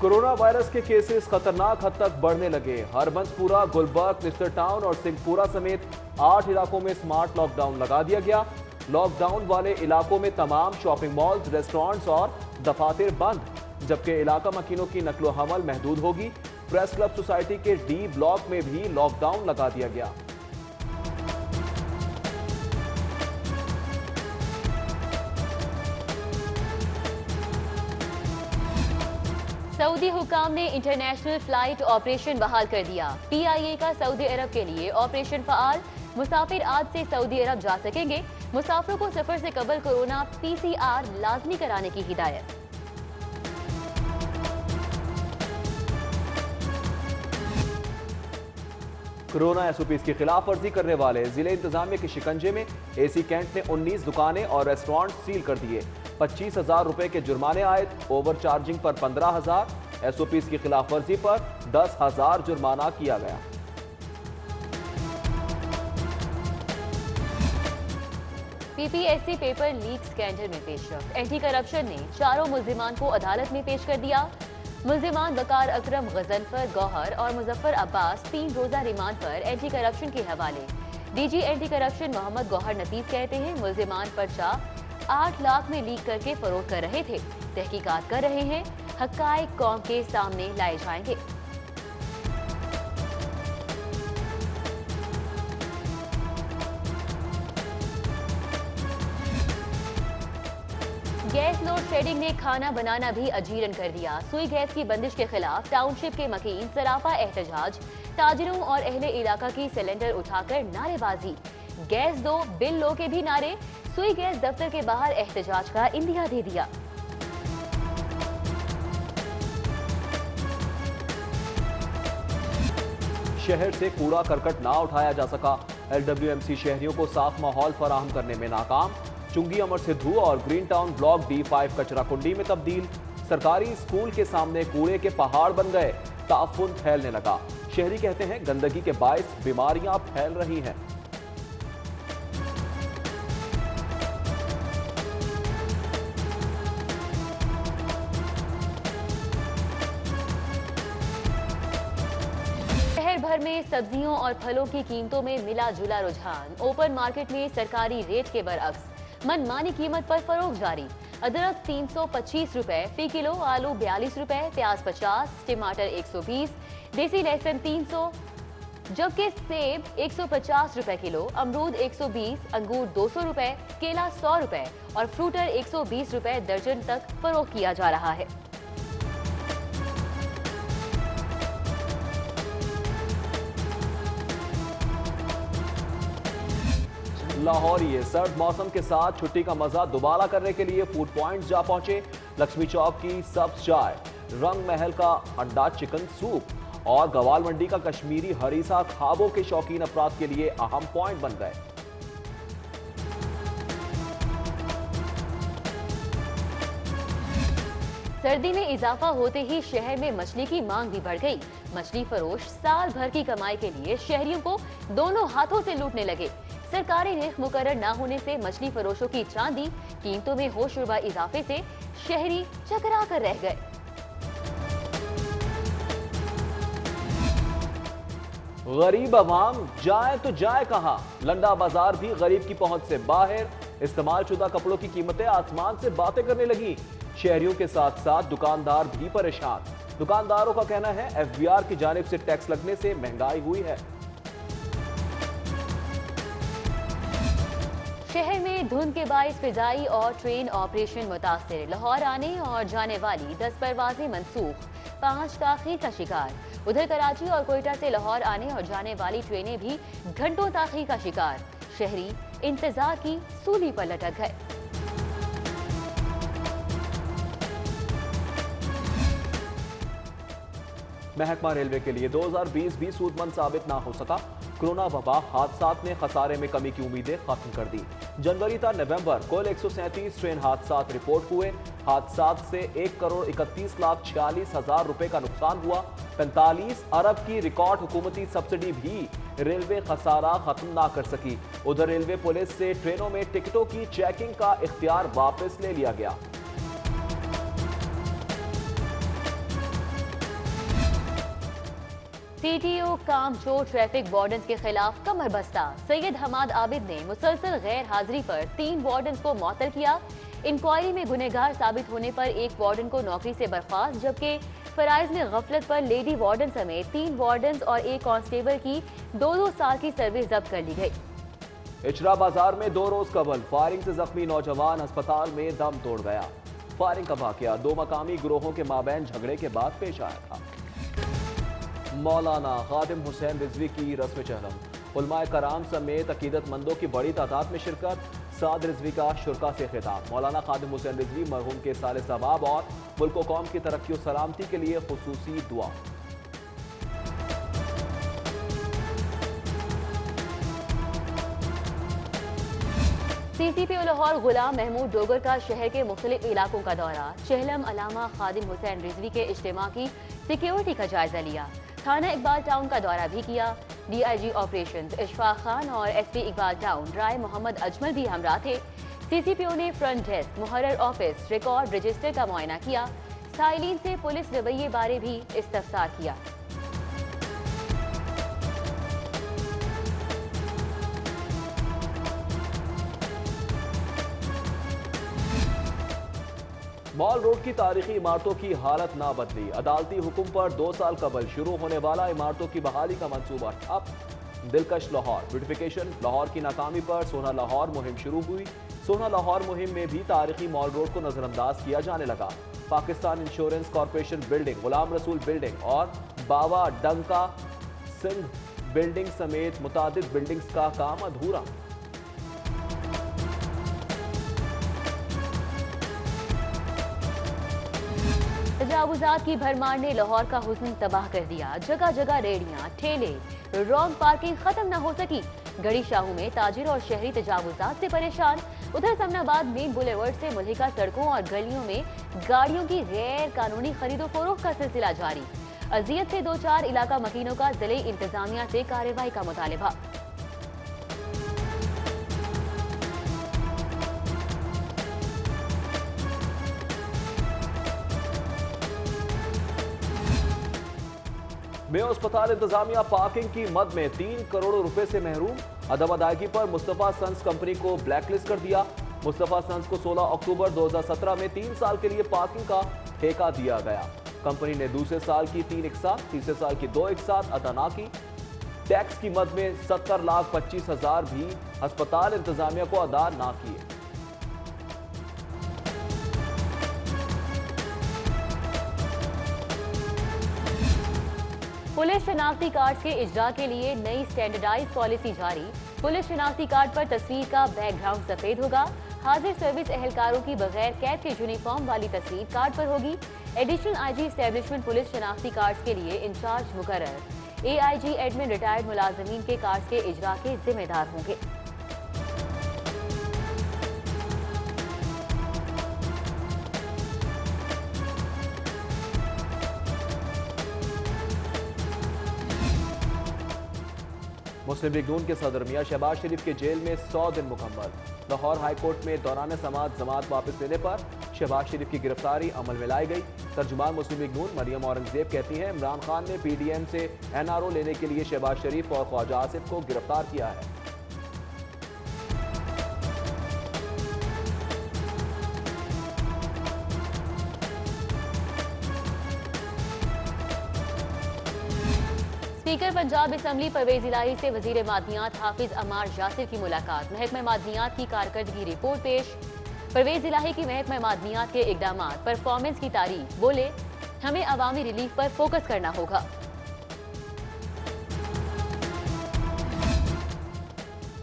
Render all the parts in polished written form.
Corona virus के cases खतरनाक हद तक बढ़ने लगे। हरबंसपुरा, गुलबर्ग, निस्तर टाउन और सिंहपुरा समेत 8 इलाकों में स्मार्ट लॉकडाउन लगा दिया गया। लॉकडाउन वाले इलाकों में तमाम शॉपिंग मॉल्स, रेस्टोरेंट्स और दफातर बंद, जबकि इलाका मकीनों की नकलो हमल महदूद होगी। प्रेस क्लब सोसाइटी के डी ब्लॉक में भी लॉकडाउन लगा दिया गया। सऊदी हुकाम ने इंटरनेशनल फ्लाइट ऑपरेशन बहाल कर दिया। PIA का सऊदी अरब के लिए ऑपरेशन फ़आल। मुसाफिर आज से सऊदी अरब जा सकेंगे। मुसाफिरों को सफर से कबल कोरोना PCR लाजमी कराने की हिदायत। कोरोना SOPs की खिलाफ वर्जी करने वाले जिले इंतजामिया के शिकंजे में AC कैंट ने 19 दुकानें और रेस्टोरेंट सील कर दिए। 25,000 रुपए के जुर्माने आयद। ओवर चार्जिंग पर 15,000। SOPs की खिलाफ वर्जी पर 10,000 जुर्माना किया गया। PPSC पेपर लीक स्कैंडल में पेशरफ। एंटी करप्शन ने चारों मुल्जिमान को अदालत में पेश कर दिया। मुल्जिमान वकार अकरम, गजनफर गौहर और मुजफ्फर अब्बास 3 रोजा रिमांड पर एंटी करप्शन के हवाले। DG anti corruption Mohammad Gohar Nafees कहते हैं मुल्जिमान पर्चा 8 लाख में लीक करके फरोख्त कर रहे थे। तहकीकात कर रहे हैं, हक़ाइक़ कौम के सामने लाए जाएंगे। गैस लोड शेडिंग ने खाना बनाना भी अजीरन कर दिया। सुई गैस की बंदिश के खिलाफ टाउनशिप के मकीन सराफा एहतजाज। ताजिरों और अहले इलाका की सिलेंडर उठाकर नारेबाजी। गैस दो, बिल लो के भी नारे। सुई गैस दफ्तर के बाहर एहतजाज का इंदिया दे दिया। शहर से कूड़ा करकट ना उठाया जा सका। LWMC शहरियों को साफ माहौल फराहम करने में नाकाम। चुंगी अमर सिद्धू और ग्रीन टाउन ब्लॉक D5 कचरा कुंडी में तब्दील। सरकारी स्कूल के सामने कूड़े के पहाड़ बन गए। ताफुन फैलने लगा। शहरी कहते हैं गंदगी के बायस बीमारियां फैल रही हैं। शहर भर में सब्जियों और फलों की कीमतों में मिला जुला रुझान। ओपन मार्केट में सरकारी रेट के बरअक्स मनमानी कीमत पर फरोख्त जारी। अदरक 325 रुपए फी किलो, आलू 42 रुपए, प्याज 50, टमाटर 120, देसी लहसुन 300, जबकि सेब 150 रुपए किलो, अमरूद 120, अंगूर 200 रुपए, केला 100 रुपए और फ्रूटर 120 रुपए दर्जन तक फरोख्त किया जा रहा है। लाहौरिये सर्द मौसम के साथ छुट्टी का मजा दोबारा करने के लिए फूड पॉइंट जा पहुंचे। लक्ष्मी चौक की सब्ज चाय, रंग महल का अंडा चिकन सूप और गवाल मंडी का कश्मीरी हरीसा खाबों के शौकीन अफराद के लिए अहम पॉइंट बन गए। सर्दी में इजाफा होते ही शहर में मछली की मांग भी बढ़ गई। मछली फरोश साल भर की कमाई के लिए शहरियों को दोनों हाथों से लूटने लगे। सरकारी रेख मुकर्रर न होने से मछली फरोशों की चांदी। कीमतों में होशरुबा इजाफे से शहरी चकरा कर रह गए। गरीब अवाम जाए तो जाए कहां? लंडा बाजार भी गरीब की पहुंच से बाहर। इस्तेमाल शुदा कपड़ों की कीमतें आसमान से बातें करने लगी। शहरियों के साथ साथ दुकानदार भी परेशान। दुकानदारों का कहना है FBR की जानिब से टैक्स लगने से महंगाई हुई है। शहर में धुंध के बाइस फिजाई और ट्रेन ऑपरेशन मुतासिर। लाहौर आने और जाने वाली 10 परवाजें मनसूख, 5 ताखीर का शिकार। उधर कराची और कोयटा से लाहौर आने और जाने वाली ट्रेनें भी घंटों ताखीर का शिकार। शहरी इंतजार की सूली पर लटक गए। महकमा रेलवे के लिए 2020 भी सूदमंद साबित ना हो सका। कोरोना वबा हादसात ने खसारे में कमी की उम्मीदें खत्म कर दी। जनवरी था नवंबर कुल 137 ट्रेन हादसात रिपोर्ट हुए। हादसात से 1,31,46,000 रुपए का नुकसान हुआ। 45 अरब की रिकॉर्ड हुकूमती सब्सिडी भी रेलवे खसारा खत्म ना कर सकी। उधर रेलवे पुलिस से ट्रेनों में टिकटों की चेकिंग का इख्तियार वापस ले लिया गया। पीटीओ कामचोर ट्रैफिक वार्डन्स के खिलाफ कमर बस्ता। सैयद हमाद आबिद ने मुसलसल गैर हाजिरी पर 3 वार्डन्स को मुअत्तल किया। इंक्वायरी में गुनहगार साबित होने पर एक वार्डन को नौकरी से बर्खास्त, जबकि फराइज में गफलत पर लेडी वार्डन समेत 3 वार्डन्स और एक कांस्टेबल की 2-2 साल की सर्विस जब्त कर ली गई। इचरा बाजार में 2 रोज कबल फायरिंग से जख्मी नौजवान अस्पताल में दम तोड़ गया। फायरिंग का वाकया 2 मकामी गिरोहों के माबैन झगड़े के बाद पेश आया था। मौलाना खादिम हुसैन रिजवी की रस्म चहलम, उलमाए कराम समेत अकीदतमंदों की बड़ी तादाद में शिरकत। साद रिजवी का शुरका से खिताब। मौलाना खादिम हुसैन रिजवी मरहूम के साले सवाब और मुल्क कौम की तरक्की और सलामती के लिए खुसूसी दुआ। सीसीपीओ लाहौर गुलाम महमूद डोगर का शहर के मुख्तलिफ इलाकों का दौरा। चहलम अलामा खादिम हुसैन रिजवी के इज्तिमा की सिक्योरिटी का जायजा लिया। थाना इकबाल टाउन का दौरा भी किया। डीआईजी ऑपरेशंस इशफाक खान और एसपी इकबाल टाउन राय मोहम्मद अजमल भी हमरा थे। सीसीपीओ ने फ्रंट डेस्क, मुहर्रर ऑफिस, रिकॉर्ड रजिस्टर का मुआयना किया। साइलिन से पुलिस रवैये बारे भी इस्तफसार किया। मॉल रोड की तारीखी इमारतों की हालत ना बदली। अदालती हुक्म पर 2 साल कबल शुरू होने वाला इमारतों की बहाली का मंसूबा ठप। दिलकश लाहौर ब्यूटिफिकेशन लाहौर की नाकामी पर सोना लाहौर मुहिम शुरू हुई। सोना लाहौर मुहिम में भी तारीखी मॉल रोड को नजरअंदाज किया जाने लगा। Pakistan insurance corporation building, Ghulam Rasool building और बाबा डंका सिंह बिल्डिंग समेत मुतादिद बिल्डिंग्स का काम अधूरा। तजावुजात की भरमार ने लाहौर का हुस्न तबाह कर दिया। जगह जगह रेड़ियां, ठेले, रॉन्ग पार्किंग खत्म न हो सकी। गड़ी शाहू में ताजिर और शहरी तजावुजात से परेशान। उधर समनाबाद मेन बुलेवर्ड से मुल्हिका सड़कों और गलियों में गाड़ियों की गैर कानूनी खरीदो फरोख्त का सिलसिला जारी। अजियत से 2-4 इलाका मकीनों का जिले इंतजामिया से कार्रवाई का मुतालिबा। मेयो अस्पताल इंतजामिया पार्किंग की मद में 3 करोड़ रुपए से महरूम। अदम अदायगी पर मुस्तफा सन्स कंपनी को ब्लैकलिस्ट कर दिया। मुस्तफा सन्स को 16 अक्टूबर 2017 में 3 साल के लिए पार्किंग का ठेका दिया गया। कंपनी ने दूसरे साल की 3 एक साथ, तीसरे साल की 2 एक साथ अदा ना की। टैक्स की मद में 70,25,000 भी अस्पताल इंतजामिया को अदा ना किए। पुलिस शनाख्ती कार्ड के इजरा के लिए नई स्टैंडर्डाइज पॉलिसी जारी। पुलिस शनाख्ती कार्ड पर तस्वीर का बैकग्राउंड सफेद होगा। हाजिर सर्विस एहलकारों की बगैर कैद के यूनिफॉर्म वाली तस्वीर कार्ड पर होगी। एडिशनल आईजी एस्टेब्लिशमेंट पुलिस शनाख्ती कार्ड के लिए इंचार्ज मुकर्रर। एआईजी एडमिन रिटायर्ड मुलाजमीन के कार्ड के इजरा के जिम्मेदार होंगे। मुस्लिम लीग नून के सदर मियां शहबाज शरीफ के जेल में 100 दिन मुकम्मल। लाहौर हाई कोर्ट में दौरान समाअत जमात वापस लेने पर शहबाज शरीफ की गिरफ्तारी अमल में लाई गई। तर्जुमान मुस्लिम लीग नून मरियम औरंगजेब कहती हैं, इमरान खान ने पीडीएम से एनआरओ लेने के लिए शहबाज शरीफ और ख्वाजा आसिफ को गिरफ्तार किया है। स्पीकर पंजाब असम्बली परवेज इलाही से वजीर मादनियात हाफिज अमार यासिर की मुलाकात। महकमा मादनियात की कारकर्दगी रिपोर्ट पेश। परवेज इलाही की महकमा मादनियात के इकदामात, परफॉर्मेंस की तारीफ। बोले, हमें अवामी रिलीफ पर फोकस करना होगा।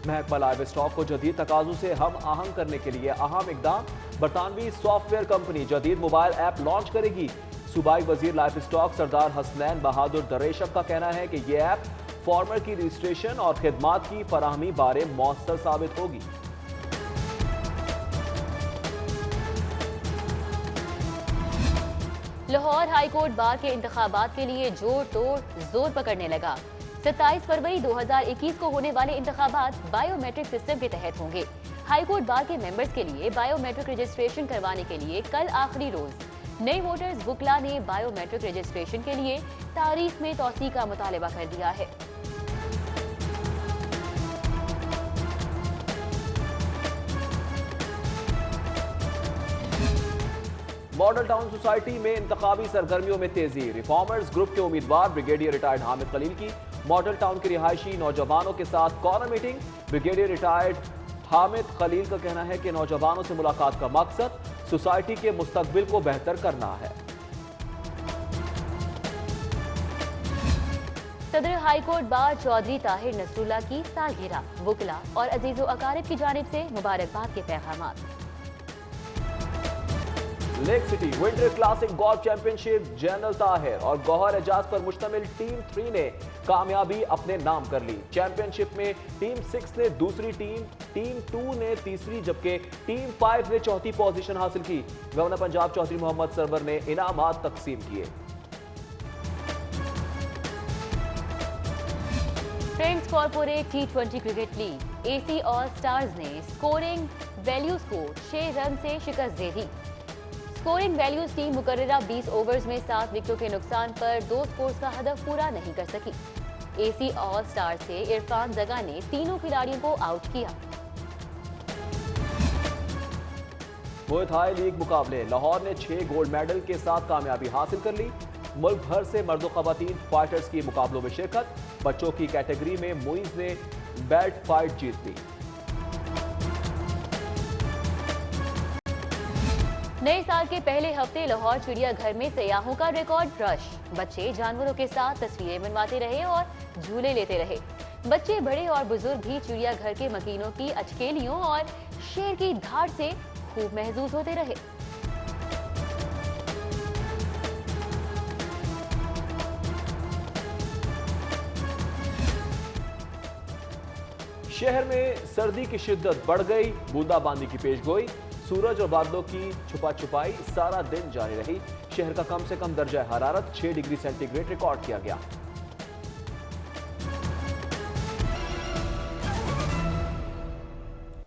महकमा लाइव स्टॉक को जदीद तकाजों से हम आहंग करने के लिए अहम इकदाम। बरतानवी सॉफ्टवेयर कंपनी जदीद मोबाइल ऐप लॉन्च करेगी। सूबाई वजीर लाइफ स्टॉक सरदार हसनैन बहादुर दरेशक का कहना है कि यह ऐप फार्मर की रजिस्ट्रेशन और खिदमात की फराहमी बारे मौसर साबित होगी। लाहौर हाई कोर्ट बार के इंतखाबात के लिए जोर पकड़ने लगा। 27 फरवरी 2021 को होने वाले इंतखाबात बायोमेट्रिक सिस्टम के तहत होंगे। हाई कोर्ट बार के मेंबर्स के लिए बायोमेट्रिक रजिस्ट्रेशन करवाने के लिए कल आखिरी रोज। नए वोटर्स बुकला ने बायोमेट्रिक रजिस्ट्रेशन के लिए तारीख में तौसी का मुतालबा कर दिया है। मॉडल टाउन सोसाइटी में इंतखाबी सरगर्मियों में तेजी। रिफॉर्मर्स ग्रुप के उम्मीदवार ब्रिगेडियर रिटायर्ड हामिद खलील की मॉडल टाउन के रिहायशी नौजवानों के साथ corner meeting. Brigadier retired Hamid Khalil का कहना है कि नौजवानों से मुलाकात का मकसद सोसाइटी के मुस्तकबिल को बेहतर करना है। सदर हाईकोर्ट बार चौधरी ताहिर नसरुल्लाह की सालगिरह, वुकला और अजीजो अकारिब की जानिब से मुबारकबाद के पैगामात। Lake city winter classic golf championship general Tahir और गौहर एजाज पर मुश्तमिल टीम 3 ने कामयाबी अपने नाम कर ली। चैंपियनशिप में टीम 6 ने दूसरी टीम 2 ने तीसरी जबकि टीम 5 ने चौथी पोजीशन हासिल की। गवर्नर पंजाब चौधरी मोहम्मद सरवर ने इनामात तकसीम किए। Friends corporate T20 cricket league AC all stars ने स्कोरिंग वैल्यूज को 6 रन से शिकस्त दे दी। स्कोरिंग वैल्यूज टीम मुकर्ररा 20 ओवर्स में 7 विकेटों के नुकसान पर 2 स्कोर्स का हदफ पूरा नहीं कर सकी। AC ऑल स्टार से इरफान जगा ने तीनों खिलाड़ियों को आउट किया। मुल्क हाई लीग मुकाबले लाहौर ने 6 गोल्ड मेडल के साथ कामयाबी हासिल कर ली। मुल्क भर से मर्द और खवातीन फाइटर्स की मुकाबलों में शिरकत। बच्चों की कैटेगरी में मुइज ने बेल्ट फाइट जीत ली। नए साल के पहले हफ्ते लाहौर चिड़ियाघर में सयाहों का रिकॉर्ड रश। बच्चे जानवरों के साथ तस्वीरें बनवाते रहे और झूले लेते रहे। बच्चे, बड़े और बुजुर्ग भी चिड़ियाघर के मकीनों की अचकेलियों और शेर की धाड़ से खूब महसूस होते रहे। शहर में सर्दी की शिद्दत बढ़ गई। बूंदाबांदी की पेशगोई। सूरज और बादलों की छुपा छुपाई सारा दिन जारी रही। शहर का कम से कम दर्जा हरारत 6 डिग्री सेंटीग्रेड रिकॉर्ड किया गया।